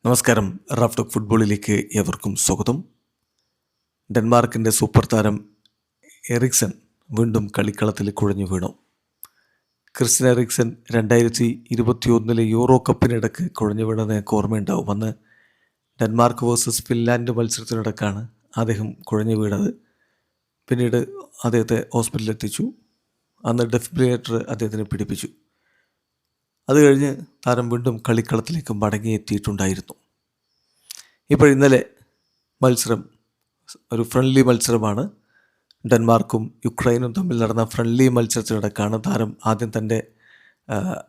നമസ്കാരം. Raf talk ഫുട്ബോളിലേക്ക് ഏവർക്കും സ്വാഗതം. ഡെൻമാർക്കിൻ്റെ സൂപ്പർ താരം എറിക്സൺ വീണ്ടും കളിക്കളത്തിൽ കുഴഞ്ഞു വീണു. ക്രിസ്റ്റ്യൻ എറിക്സൺ 2021 യൂറോ കപ്പിനിടക്ക് കുഴഞ്ഞു വീണത് ഞങ്ങൾക്ക് ഓർമ്മയുണ്ടാവും. അന്ന് ഡെൻമാർക്ക് വേഴ്സസ് ഫിൻലാൻഡ് മത്സരത്തിനിടക്കാണ് അദ്ദേഹം കുഴഞ്ഞു വീണത്. പിന്നീട് അദ്ദേഹത്തെ ഹോസ്പിറ്റലിൽ എത്തിച്ചു. അന്ന് ഡെഫിബ്രിലേറ്റർ അദ്ദേഹത്തിനെ പിടിപ്പിച്ചു. അത് കഴിഞ്ഞ് താരം വീണ്ടും കളിക്കളത്തിലേക്ക് മടങ്ങിയെത്തിയിട്ടുണ്ടായിരുന്നു. ഇപ്പോൾ ഇന്നലെ മത്സരം ഒരു ഫ്രണ്ട്ലി മത്സരമാണ്. ഡെൻമാർക്കും യുക്രൈനും തമ്മിൽ നടന്ന ഫ്രണ്ട്ലി മത്സരത്തിനിടക്കാണ് താരം ആദ്യം തൻ്റെ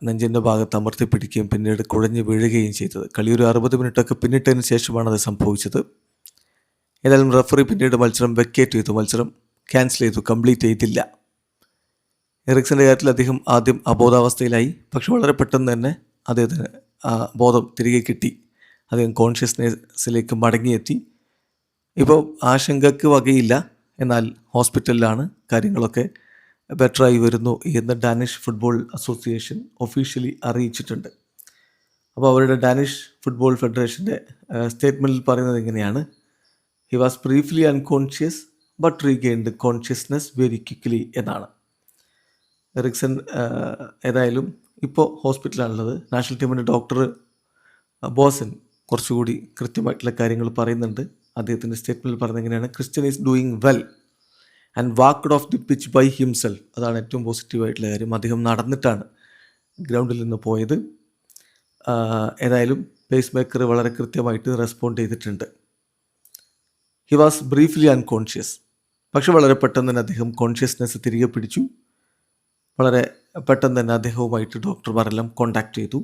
നെഞ്ചിൻ്റെ ഭാഗത്ത് അമർത്തി പിടിക്കുകയും പിന്നീട് കുഴഞ്ഞു വീഴുകയും ചെയ്തത്. കളി ഒരു 60 മിനിറ്റൊക്കെ പിന്നിട്ടതിന് ശേഷമാണ് അത് സംഭവിച്ചത്. ഏതായാലും റഫറി പിന്നീട് മത്സരം വെക്കേറ്റ് ചെയ്തു, മത്സരം ക്യാൻസൽ ചെയ്തു, കംപ്ലീറ്റ് ചെയ്തില്ല. എറിക്സൻ്റെ കാര്യത്തിൽ അദ്ദേഹം ആദ്യം അബോധാവസ്ഥയിലായി. പക്ഷെ വളരെ പെട്ടെന്ന് തന്നെ അദ്ദേഹത്തിന് ബോധം തിരികെ കിട്ടി. അദ്ദേഹം കോൺഷ്യസ്നെസ്സിലേക്ക് മടങ്ങിയെത്തി. ഇപ്പോൾ ആശങ്കയ്ക്ക് വകയില്ല, എന്നാൽ ഹോസ്പിറ്റലിലാണ്, കാര്യങ്ങളൊക്കെ ബെറ്ററായി വരുന്നു എന്ന് ഡാനിഷ് ഫുട്ബോൾ അസോസിയേഷൻ ഒഫീഷ്യലി അറിയിച്ചിട്ടുണ്ട്. അപ്പോൾ അവരുടെ ഡാനിഷ് ഫുട്ബോൾ ഫെഡറേഷൻ്റെ സ്റ്റേറ്റ്മെൻറ്റിൽ പറയുന്നത് ഇങ്ങനെയാണ്: he was briefly unconscious but regained consciousness very quickly എന്നാണ്. എറിക്സൺ ഏതായാലും ഇപ്പോൾ ഹോസ്പിറ്റലാണുള്ളത്. നാഷണൽ ടീമിൻ്റെ ഡോക്ടർ ബോസൻ കുറച്ചുകൂടി കൃത്യമായിട്ടുള്ള കാര്യങ്ങൾ പറയുന്നുണ്ട്. അദ്ദേഹത്തിൻ്റെ സ്റ്റേറ്റ്മെൻറ്റിൽ പറയുന്നത് എങ്ങനെയാണ്: Christian is doing well and walked off the pitch by himself. അതാണ് ഏറ്റവും പോസിറ്റീവായിട്ടുള്ള കാര്യം. അദ്ദേഹം നടന്നിട്ടാണ് ഗ്രൗണ്ടിൽ നിന്ന് പോയത്. ഏതായാലും പേസ് മേക്കർ വളരെ കൃത്യമായിട്ട് റെസ്പോണ്ട് ചെയ്തിട്ടുണ്ട്. ഹി വാസ് ബ്രീഫ്ലി അൺകോൺഷ്യസ്, പക്ഷെ വളരെ പെട്ടെന്ന് തന്നെ അദ്ദേഹം കോൺഷ്യസ്നെസ് തിരികെ പിടിച്ചു. വളരെ പെട്ടെന്ന് തന്നെ അദ്ദേഹവുമായിട്ട് ഡോക്ടർമാരെല്ലാം കോണ്ടാക്ട് ചെയ്തു.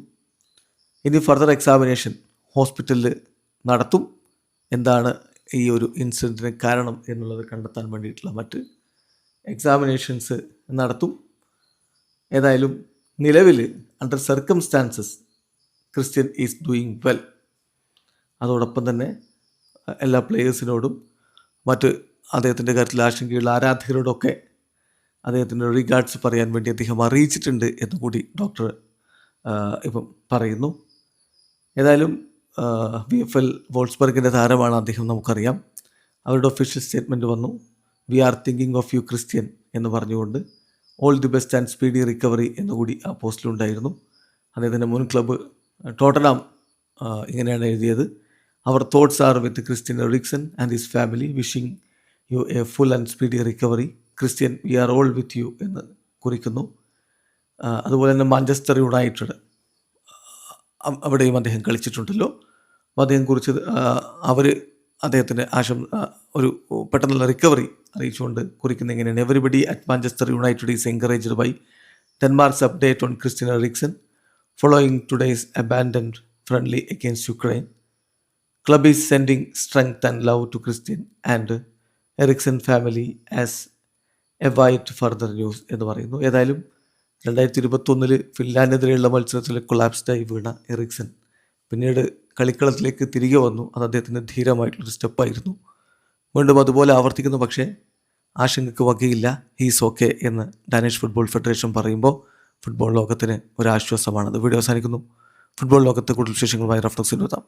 ഇനി ഫർദർ എക്സാമിനേഷൻ ഹോസ്പിറ്റലിൽ നടത്തും. എന്താണ് ഈ ഒരു ഇൻസിഡൻറ്റിന് കാരണം എന്നുള്ളത് കണ്ടെത്താൻ വേണ്ടിയിട്ടുള്ള മറ്റ് എക്സാമിനേഷൻസ് നടത്തും. ഏതായാലും നിലവിൽ under circumstances Christian is doing well. അതോടൊപ്പം തന്നെ എല്ലാ പ്ലേയേഴ്സിനോടും മറ്റ് അദ്ദേഹത്തിൻ്റെ കാര്യത്തിൽ ആശങ്കയുള്ള ആരാധകരോടൊക്കെ അദ്ദേഹത്തിൻ്റെ റിഗാർഡ്സ് പറയാൻ വേണ്ടി അദ്ദേഹം അറിയിച്ചിട്ടുണ്ട് എന്നുകൂടി ഡോക്ടർ ഇപ്പം പറയുന്നു. ഏതായാലും VfL വോൾസ്ബർഗിൻ്റെ താരമാണ് അദ്ദേഹം, നമുക്കറിയാം. അവരുടെ ഒഫീഷ്യൽ സ്റ്റേറ്റ്മെൻറ്റ് വന്നു: we are thinking of you Christian എന്ന് പറഞ്ഞുകൊണ്ട് all the best and speedy recovery എന്നുകൂടി ആ പോസ്റ്റിലുണ്ടായിരുന്നു. അദ്ദേഹത്തിൻ്റെ മുൻ ക്ലബ്ബ് ടോട്ടനാം ഇങ്ങനെയാണ് എഴുതിയത്: our thoughts are with Christian Eriksen and his family, wishing you a full and speedy recovery. Christian, we are all with you എന്ന് കുറിക്കുന്നു. അതുപോലെ തന്നെ മാഞ്ചസ്റ്റർ യുണൈറ്റഡ്, അവിടെയും അദ്ദേഹം കളിച്ചിട്ടുണ്ടല്ലോ. അപ്പോൾ അദ്ദേഹം കുറിച്ചത് അവർ അദ്ദേഹത്തിന് ഒരു പെട്ടെന്നുള്ള റിക്കവറി അറിയിച്ചുകൊണ്ട് കുറിക്കുന്നത് എങ്ങനെയാണ്: everybody at Manchester United is encouraged by Denmark's update on Christian Eriksen following today's abandoned friendly against Ukraine. Club is sending strength and love to Christian and Eriksen family as await further news എന്ന് പറയുന്നു. ഏതായാലും 2021 ഫിൻലാൻഡിനെതിരെയുള്ള മത്സരത്തിൽ കൊളാപ്സ്ഡായി വീണ Ericsson പിന്നീട് കളിക്കളത്തിലേക്ക് തിരികെ വന്നു. അത് അദ്ദേഹത്തിൻ്റെ ധീരമായിട്ടുള്ളൊരു സ്റ്റെപ്പായിരുന്നു. വീണ്ടും അതുപോലെ ആവർത്തിക്കുന്നു. പക്ഷേ ആശങ്കയ്ക്ക് വകയില്ല, ഹീസ് ഓക്കെ എന്ന് ഡാനിഷ് ഫുട്ബോൾ ഫെഡറേഷൻ പറയുമ്പോൾ ഫുട്ബോൾ ലോകത്തിന് ഒരു ആശ്വാസമാണത്. വീഡിയോ അവസാനിക്കുന്നു. ഫുട്ബോൾ ലോകത്തെ കൂടുതൽ വിശേഷങ്ങളുമായി റാഫ് ടോക്സിൽ എത്താം.